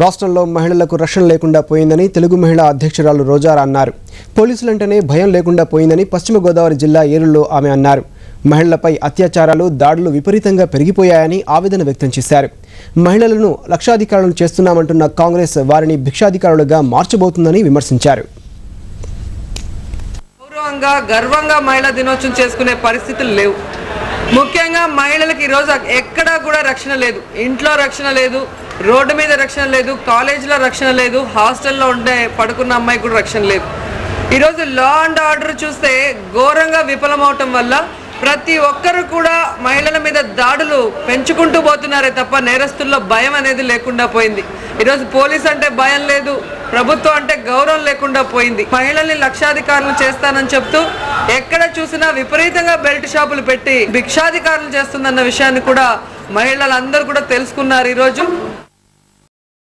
రాష్ట్రంలో మహిళలకు రక్షణ లేకుండా పోయిందని తెలుగు మహిళా అధ్యక్షురాలు రోజారా అన్నారు. పోలీసులంటేనే భయం లేకుండా పోయిందని పశ్చిమ గోదావరి జిల్లా ఏరుల్లో ఆమె అన్నారు. మహిళలపై అత్యాచారాలు, దాడులు విపరీతంగా పెరిగిపోయాయని ఆవేదన వ్యక్తం చేశారు. మహిళలను లక్షాధికారులను చేస్తున్నామంటున్న కాంగ్రెస్ వారిని భిక్షాధికారులుగా మార్చబోతుందని విమర్శించారు. గర్వంగా మహిళా దినోత్సవం చేసుకునే పరిస్థితులు లేవు. ముఖ్యంగా మహిళలకు ఈరోజు ఎక్కడా కూడా రక్షణ లేదు. ఇంట్లో రక్షణ లేదు, రోడ్డు మీద రక్షణ లేదు, కాలేజీలో రక్షణ లేదు, హాస్టల్లో ఉండే పడుకున్న అమ్మాయికి కూడా రక్షణ లేదు. ఈరోజు లా అండ్ ఆర్డర్ చూస్తే ఘోరంగా విఫలమవటం వల్ల ప్రతి ఒక్కరు కూడా మహిళల మీద దాడులు పెంచుకుంటూ పోతున్నారే తప్ప నేరస్తుల్లో భయం అనేది లేకుండా పోయింది. ఈరోజు పోలీస్ అంటే భయం లేదు, ప్రభుత్వం అంటే గౌరవం లేకుండా పోయింది. మహిళల్ని లక్షాధికారులు చేస్తానని చెప్తూ ఎక్కడ చూసినా విపరీతంగా బెల్ట్ షాపులు పెట్టి భిక్షాధికారులు చేస్తుందన్న విషయాన్ని కూడా మహిళలందరూ కూడా తెలుసుకున్నారు ఈరోజు.